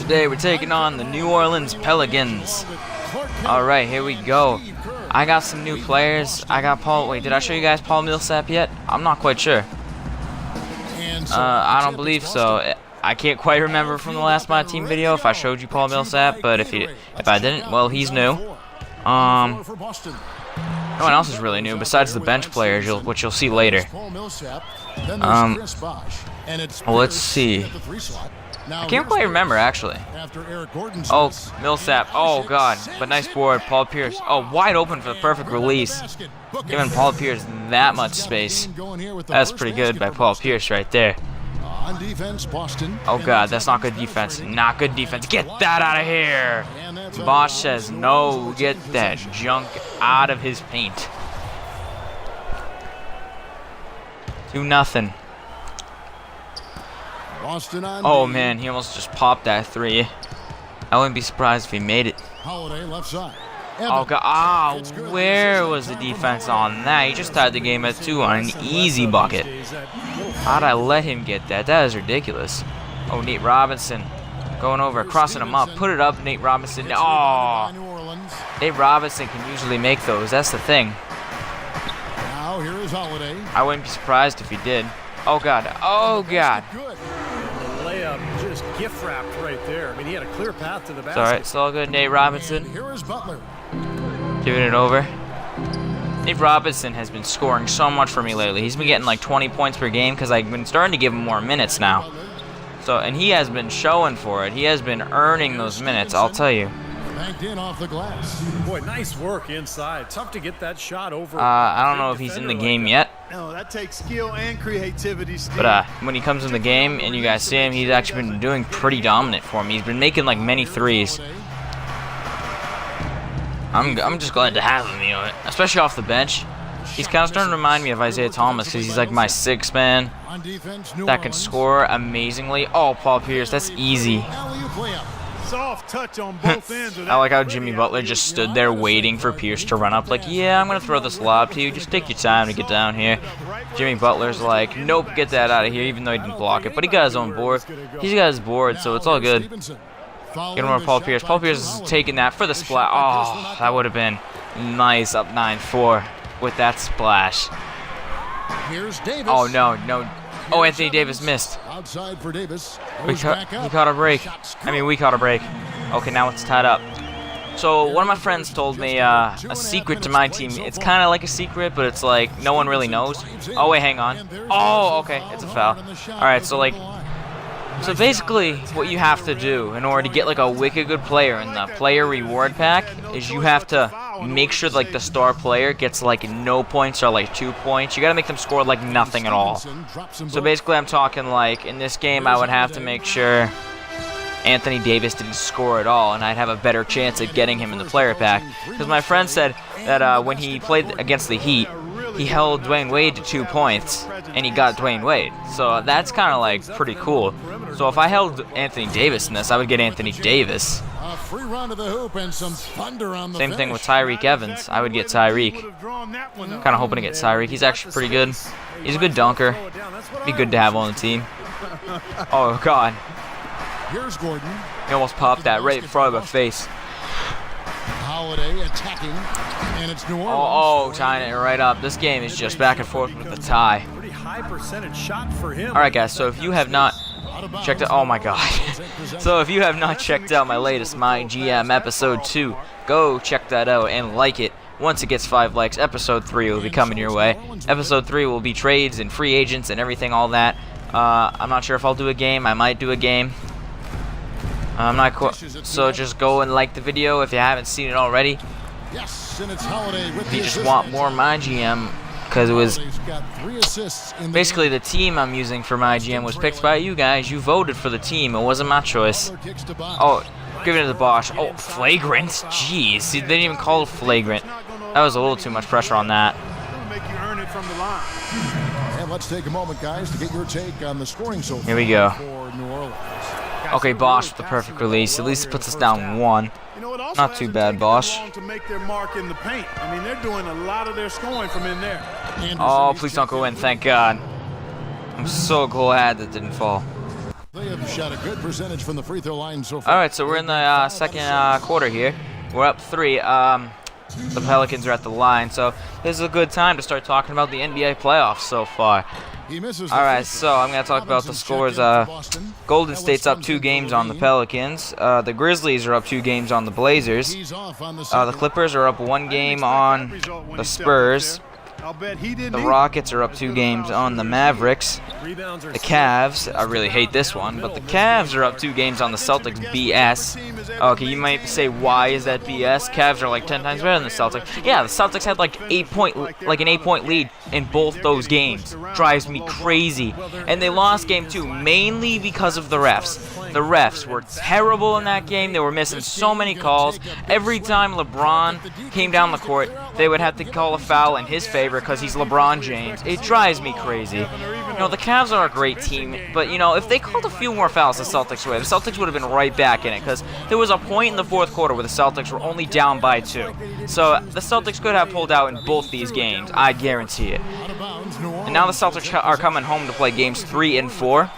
Today we're taking on the New Orleans Pelicans. Alright, here we go. I got some new players. I got Paul. Wait, did I show you guys Paul Millsap yet? I'm not quite sure. I don't believe so. I can't quite remember from the last MyTeam video if I showed you Paul Millsap, but if I didn't, well, he's new. No one else is really new besides the bench players, which you'll see later. Well, let's see. I can't quite remember, actually. Oh, Millsap. Oh, God. But nice board. Paul Pierce. Oh, wide open for the perfect release. Giving Paul Pierce that much space. That's pretty good by Paul Pierce right there. Oh, God. That's not good defense. Not good defense. Get that out of here. Bosch says no. Get that junk out of his paint. 2-0. Oh man, he almost just popped that three. I wouldn't be surprised if he made it. Oh god, where was the defense on that? He just tied the game at 2 on an easy bucket. How'd I let him get that? That is ridiculous. Oh, Nate Robinson going over, crossing him up. Put it up, Nate Robinson. Oh, Nate Robinson can usually make those. That's the thing. I wouldn't be surprised if he did. Oh god, oh god. Just gift wrapped right there. I mean, he had a clear path to the basket. It's alright, it's all good. Nate Robinson giving it over. Nate Robinson has been scoring so much for me lately. He's been getting like 20 points per game because I've been starting to give him more minutes now. So, and he has been showing for it. He has been earning those minutes, I'll tell you. Boy, nice work inside. Tough to get that shot over. I don't know if he's in the game yet. No, that takes skill and creativity. But when he comes in the game and you guys see him, he's actually been doing pretty dominant for me. He's been making like many threes. I'm just glad to have him, you know, especially off the bench. He's kind of starting to remind me of Isaiah Thomas because he's like my sixth man that can score amazingly. Oh, Paul Pierce, that's easy. Soft touch on both ends. I like how Jimmy Butler just stood there waiting for Pierce to run up like, yeah, I'm going to throw this lob to you. Just take your time to get down here. Jimmy Butler's like, nope, get that out of here, even though he didn't block it. But he got his own board. He's got his board, so it's all good. Get over Paul Pierce. Paul Pierce is taking that for the splash. Oh, that would have been nice, up 9-4 with that splash. Oh, no. Oh, Anthony Davis missed. Outside for Davis. He caught a break. We caught a break. Okay, now it's tied up. So one of my friends told me a secret to my team. It's kind of like a secret, but it's like no one really knows. Oh, wait, hang on. Oh, okay, it's a foul. All right, so basically what you have to do in order to get like a wicked good player in the player reward pack is you have to make sure like the star player gets like no points or like 2 points. You gotta make them score like nothing at all. So basically I'm talking like in this game I would have to make sure Anthony Davis didn't score at all and I'd have a better chance of getting him in the player pack. Because my friend said that when he played against the Heat, he held Dwayne Wade to 2 points and he got Dwayne Wade. So that's kind of like pretty cool. So if I held Anthony Davis in this, I would get Anthony Davis. Same thing with Tyreek Evans. I would get Tyreek. Kind of hoping to get Tyreek. He's actually pretty good. He's a good dunker. Be good to have on the team. Oh, God. He almost popped that right in front of my face. Attacking, and it's New Orleans. Oh, tying it right up. This game is just back and forth with the tie. Pretty high percentage shot for him. All right, guys. So if you have not checked out, oh my God. So if you have not checked out my latest MyGM episode 2, go check that out and like it. Once it gets 5 likes, episode 3 will be coming your way. Episode 3 will be trades and free agents and everything, all that. I'm not sure if I'll do a game. I might do a game. I'm not quite. So just go and like the video if you haven't seen it already. If you just want more MyGM, because it was basically the team I'm using for MyGM was picked by you guys. You voted for the team. It wasn't my choice. Oh, giving it to Bosch. Oh, flagrant. Jeez, they didn't even call it flagrant. That was a little too much pressure on that. And let's take a moment, guys, to get your take on the scoring so far. Here we go. For New Orleans. Okay, Bosch with the perfect release. At least it puts us down 1. Not too bad, Bosch. To make their mark in the paint. I mean, they're doing a lot of their scoring from in there. Oh, please don't go in. Thank God. I'm so glad that didn't fall. They've shot a good percentage from the free throw line so far. All right, so we're in the second quarter here. We're up 3. The Pelicans are at the line, so this is a good time to start talking about the NBA playoffs so far. All right, so I'm going to talk about the scores. Golden State's up 2 games on the Pelicans. The Grizzlies are up 2 games on the Blazers. The Clippers are up 1 game on the Spurs. The Rockets are up 2 games on the Mavericks. The Cavs, I really hate this one, but the Cavs are up 2 games on the Celtics. BS. Okay, you might say, why is that BS? Cavs are like 10 times better than the Celtics. Yeah, the Celtics had like an 8-point lead in both those games. Drives me crazy. And they lost game 2 mainly because of the refs. The refs were terrible in that game. They were missing so many calls. Every time LeBron came down the court, they would have to call a foul in his favor because he's LeBron James. It drives me crazy. You know, the Cavs are a great team, but, you know, if they called a few more fouls the Celtics would, the Celtics would have been right back in it, because there was a point in the fourth quarter where the Celtics were only down by 2. So the Celtics could have pulled out in both these games. I guarantee it. And now the Celtics are coming home to play games 3 and 4.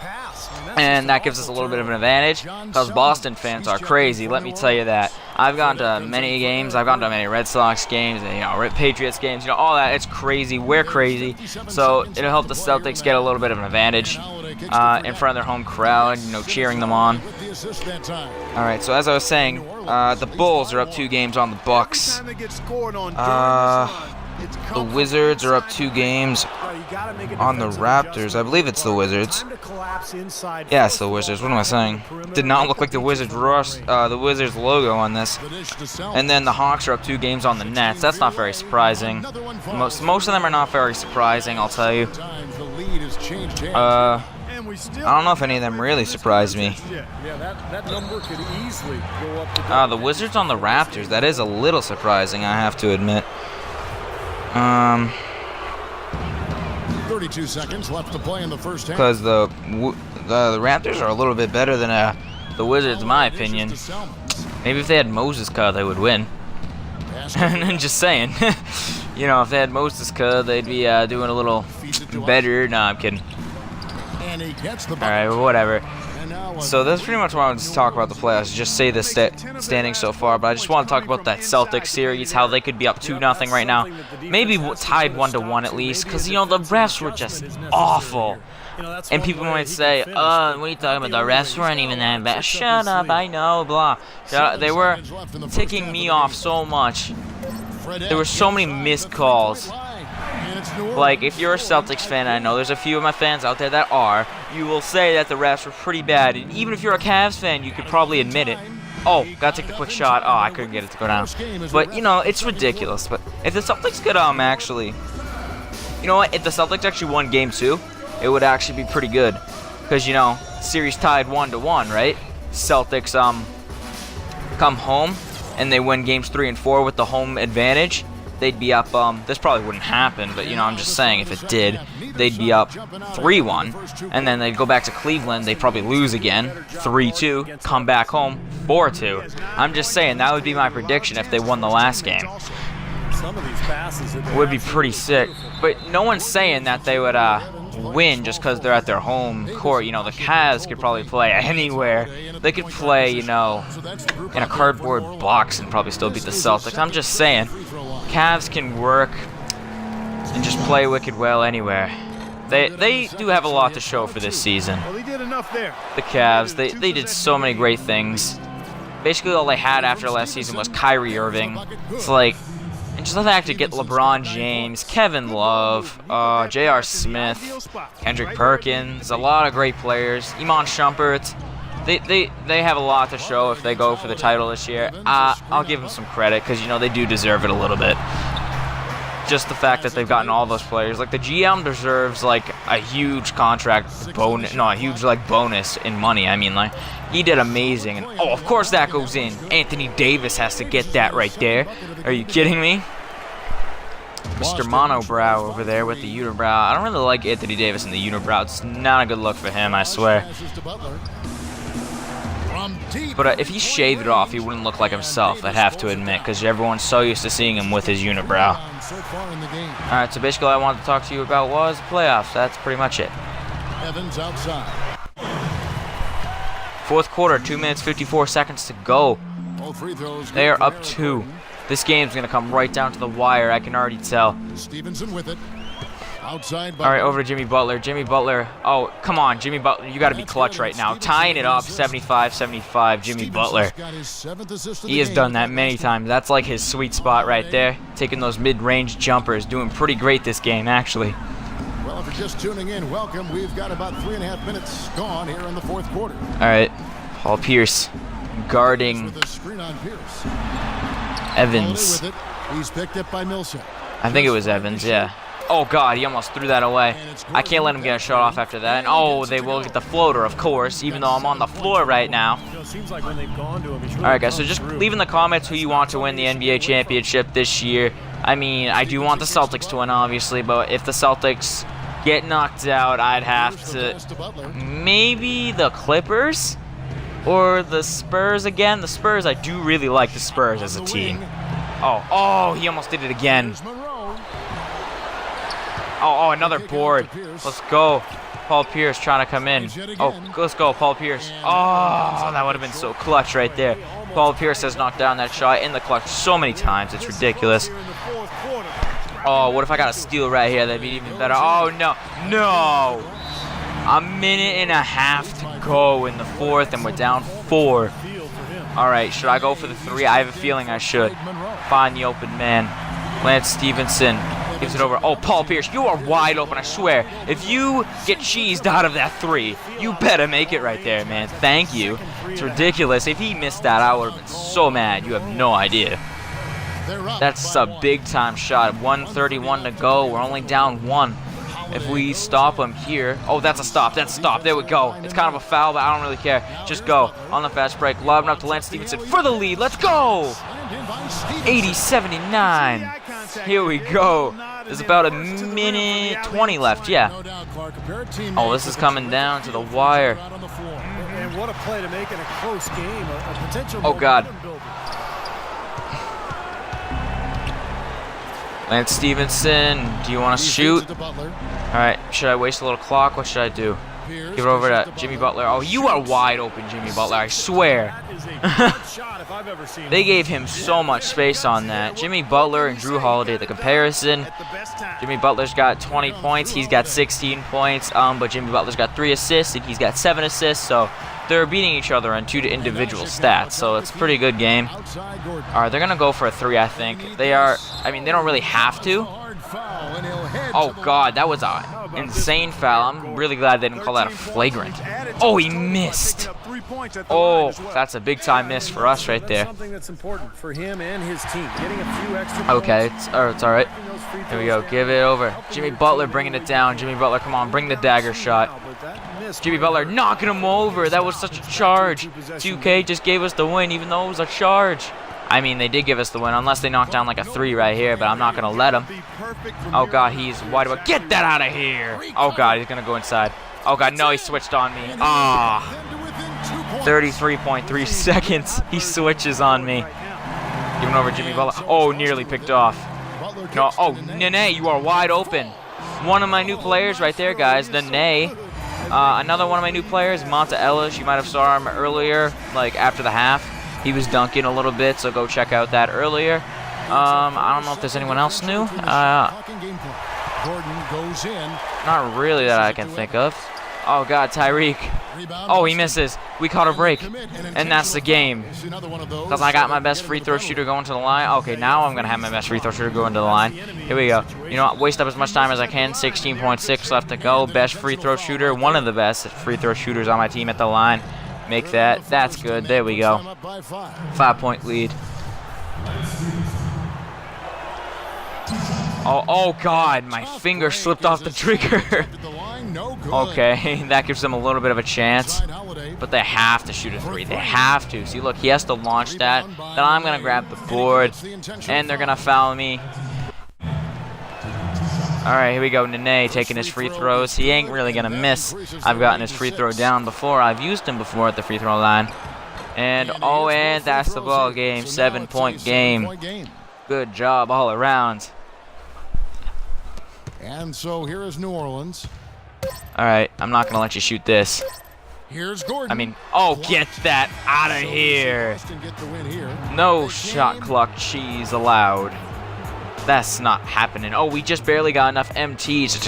And that gives us a little bit of an advantage, because Boston fans are crazy, let me tell you that. I've gone to many games, I've gone to many Red Sox games, and, you know, Patriots games, you know, all that. It's crazy, we're crazy, so it'll help the Celtics get a little bit of an advantage in front of their home crowd, you know, cheering them on. Alright, so as I was saying, the Bulls are up 2 games on the Bucks. The Wizards are up 2 games on the Raptors. I believe it's the Wizards. Yeah, it's the Wizards. What am I saying? Did not look like the Wizards logo on this. And then the Hawks are up 2 games on the Nets. That's not very surprising. Most of them are not very surprising, I'll tell you. I don't know if any of them really surprised me. The Wizards on the Raptors. That is a little surprising, I have to admit. 32 seconds left to play in the first half. Because the Raptors are a little bit better than the Wizards, in my opinion. Maybe if they had Moses Ka, they would win. Just saying. You know, if they had Moses Ka, they'd be doing a little better. No, I'm kidding. Alright, well, whatever. So that's pretty much what I wanted to talk about the playoffs. Just say the standings so far, but I just want to talk about that Celtics series, how they could be up 2-0 right now. Maybe tied 1-1 at least, because, you know, the refs were just awful. And people might say, what are you talking about? The refs weren't even that bad. Shut up, I know, blah. They were ticking me off so much. There were so many missed calls. Like, if you're a Celtics fan, I know there's a few of my fans out there that are, you will say that the refs were pretty bad. And even if you're a Cavs fan, you could probably admit it. Oh, gotta take the quick shot. Oh, I couldn't get it to go down. But, you know, it's ridiculous. But if the Celtics could, actually... You know what? If the Celtics actually won Game 2, it would actually be pretty good. Because, you know, series tied 1-1, right? Celtics, come home, and they win Games 3 and 4 with the home advantage. They'd be up, this probably wouldn't happen, but, you know, I'm just saying, if it did, they'd be up 3-1, and then they'd go back to Cleveland, they'd probably lose again, 3-2, come back home, 4-2. I'm just saying, that would be my prediction if they won the last game. It would be pretty sick, but no one's saying that they would, win just because they're at their home court. You know, the Cavs could probably play anywhere. They could play, you know, in a cardboard box and probably still beat the Celtics. I'm just saying, Cavs can work and just play wicked well anywhere. They do have a lot to show for this season. The Cavs, they did so many great things. Basically, all they had after last season was Kyrie Irving. It's like, and just the fact to get LeBron James, Kevin Love, J.R. Smith, Kendrick Perkins, a lot of great players. Iman Shumpert. They have a lot to show if they go for the title this year. I'll give them some credit because, you know, they do deserve it a little bit. Just the fact that they've gotten all those players. Like, the GM deserves, like, a huge contract bonus. No, a huge, like, bonus in money. I mean, like, he did amazing. And, oh, of course that goes in. Anthony Davis has to get that right there. Are you kidding me? Mr. Monobrow over there with the unibrow. I don't really like Anthony Davis in the unibrow. It's not a good look for him, I swear. But if he shaved it off, he wouldn't look like himself, I'd have to admit, because everyone's so used to seeing him with his unibrow. Alright, so basically all I wanted to talk to you about was the playoffs. That's pretty much it. Evans outside. Fourth quarter, 2 minutes 54 seconds to go. All free throws. They are up 2. This game's gonna come right down to the wire. I can already tell. Stevenson with it. Outside. All right, over to Jimmy Butler. Jimmy Butler. Oh, come on, Jimmy Butler. You got to be clutch right now. Tying it up, 75-75. Jimmy Butler. He has done that many times. That's like his sweet spot right there. Taking those mid-range jumpers. Doing pretty great this game, actually. Well, if you're just tuning in, welcome. We've got about 3.5 minutes gone here in the fourth quarter. All right, Paul Pierce guarding With a screen on Pierce. Evans. With it. He's picked up by Millsap. I think it was Evans, yeah. Oh, God, he almost threw that away. I can't let him get a shot off after that. And, oh, they will get the floater, of course, even though I'm on the floor right now. All right, guys, so just leave in the comments who you want to win the NBA championship this year. I mean, I do want the Celtics to win, obviously, but if the Celtics get knocked out, I'd have to maybe the Clippers or the Spurs again. The Spurs, I do really like the Spurs as a team. Oh, he almost did it again. Oh, another board. Let's go. Paul Pierce trying to come in. Oh, let's go, Paul Pierce. Oh, that would have been so clutch right there. Paul Pierce has knocked down that shot in the clutch so many times. It's ridiculous. Oh, what if I got a steal right here? That'd be even better. Oh, no. No. A minute and a half to go in the fourth, and we're down 4. All right, should I go for the 3? I have a feeling I should. Find the open man. Lance Stevenson gives it over. Oh, Paul Pierce, you are wide open, I swear. If you get cheesed out of that 3, you better make it right there, man. Thank you. It's ridiculous. If he missed that, I would have been so mad. You have no idea. That's a big-time shot. 1:31 to go. We're only down 1. If we stop him here. Oh, that's a stop. That's a stop. There we go. It's kind of a foul, but I don't really care. Just go. On the fast break. Lobbing up to Lance Stevenson for the lead. Let's go. 80-79. Here we go. There's about a minute 20 left. Yeah. Oh, this is coming down to the wire. And what a play to make in a close game. A potential oh, God. Lance Stevenson, do you want to shoot? All right, should I waste a little clock? What should I do? Give it over to Jimmy Butler. Oh, you are wide open, Jimmy Butler, I swear. They gave him so much space on that. Jimmy Butler and Drew Holiday, the comparison. Jimmy Butler's got 20 points. He's got 16 points. But Jimmy Butler's got 3 assists, and he's got 7 assists. So they're beating each other on 2 individual stats. So it's a pretty good game. All right, they're going to go for a 3, I think. They are, I mean, they don't really have to. Oh, God, that was an insane foul. I'm really glad they didn't call that a flagrant. Oh, he missed. Oh, that's a big-time miss for us right there. Something that's important for him and his team. Getting a few extra okay, it's all right. Here we go. Give it over. Jimmy Butler bringing it down. Jimmy Butler, come on, bring the dagger shot. Jimmy Butler knocking him over. That was such a charge. 2K just gave us the win, even though it was a charge. I mean, they did give us the win, unless they knocked down like a 3 right here, but I'm not going to let him. Oh, God, he's wide open. Get that out of here. Oh, God, he's going to go inside. Oh, God, no, he switched on me. Ah. 33.3 seconds. He switches on me. Giving over Jimmy Butler. Oh, nearly picked off. No. Oh, Nene, you are wide open. One of my new players right there, guys. Nene. Another one of my new players, Monta Ellis. You might have saw him earlier, like after the half. He was dunking a little bit, so go check out that earlier. I don't know if there's anyone else new. Not really that I can think of. Oh, God, Tyreek. Oh, he misses. We caught a break. And that's the game. Because I got my best free throw shooter going to the line. Okay, now I'm going to have my best free throw shooter going to the line. Here we go. You know what? Waste up as much time as I can. 16.6 left to go. Best free throw shooter. One of the best free throw shooters on my team at the line. Make that. That's good. There we go. 5-point lead. Oh, God. My finger slipped off the trigger. Okay, that gives them a little bit of a chance. But they have to shoot a 3. They have to. See, look, he has to launch that. Then I'm going to grab the board. And they're going to foul me. All right, here we go. Nene taking his free throws. He ain't really going to miss. I've gotten his free throw down before. I've used him before at the free throw line. And, oh, and that's the ball game. 7-point game. Good job all around. And so here is New Orleans. All right, I'm not going to let you shoot this. Here's Gordon. I mean, oh, get that out of here. Get the win here. No shot clock cheese allowed. That's not happening. Oh, we just barely got enough MTs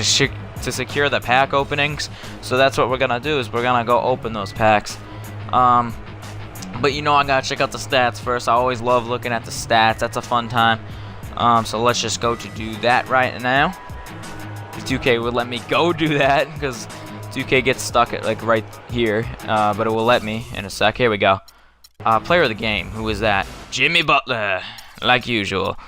to secure the pack openings. So that's what we're gonna do, is we're gonna go open those packs. But you know, I gotta check out the stats first. I always love looking at the stats. That's a fun time. So let's just go to do that right now. 2K would let me go do that because 2K gets stuck at like right here, but it will let me in a sec. Here we go. Player of the game. Who is that? Jimmy Butler, like usual.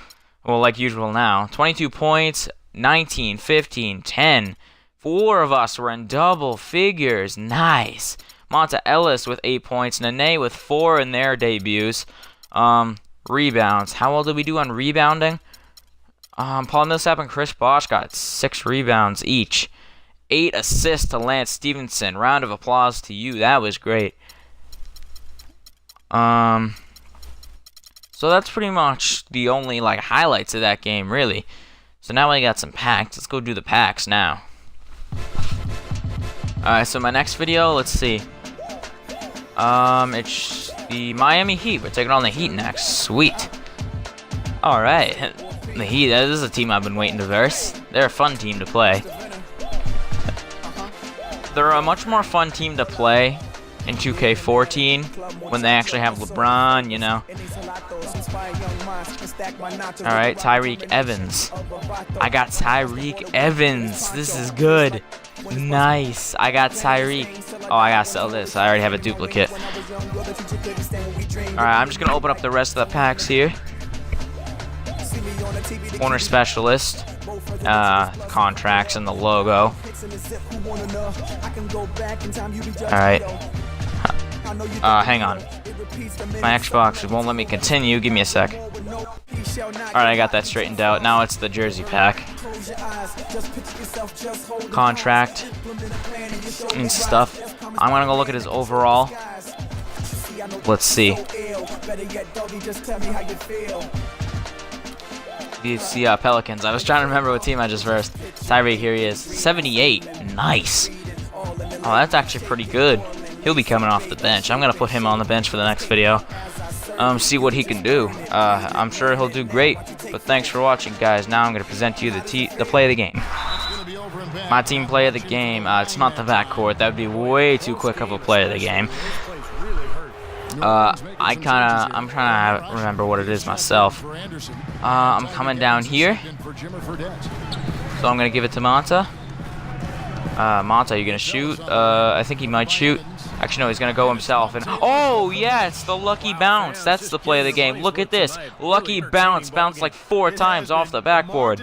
Well, like usual now. 22 points, 19, 15, 10. 4 of us were in double figures. Nice. Monta Ellis with 8 points. Nene with 4 in their debuts. Rebounds. How well did we do on rebounding? Paul Millsap and Chris Bosh got 6 rebounds each. 8 assists to Lance Stevenson. Round of applause to you. That was great. So that's pretty much the only like highlights of that game, really. So now we got some packs. Let's go do the packs now. Alright, so my next video, let's see. It's the Miami Heat. We're taking on the Heat next. Sweet. Alright. The Heat, this is a team I've been waiting to verse. They're a fun team to play. They're a much more fun team to play in 2K14 when they actually have LeBron, you know. Alright, Tyreek Evans. I got Tyreek Evans. This is good. Nice. I got Tyreek. Oh, I gotta sell this. I already have a duplicate. Alright, I'm just gonna open up the rest of the packs here. Corner specialist. Contracts and the logo. Alright. Hang on. My Xbox won't let me continue. Give me a sec. Alright, I got that straightened out. Now it's the jersey pack. Contract and stuff. I'm gonna go look at his overall. Let's see. The Pelicans. I was trying to remember what team I just versed. Tyreek, here he is. 78. Nice. Oh, that's actually pretty good. He'll be coming off the bench. I'm gonna put him on the bench for the next video. See what he can do. I'm sure he'll do great. But thanks for watching, guys. Now I'm gonna present to you the play of the game. My team play of the game. It's not the backcourt. That would be way too quick of a play of the game. I'm trying to remember what it is myself. I'm coming down here. So I'm gonna give it to Monta. Monta, are you gonna shoot? I think he might shoot. Actually, no, he's gonna go himself. And oh yes, the lucky bounce. That's the play of the game. Look at this, lucky bounce. Bounced like 4 times off the backboard.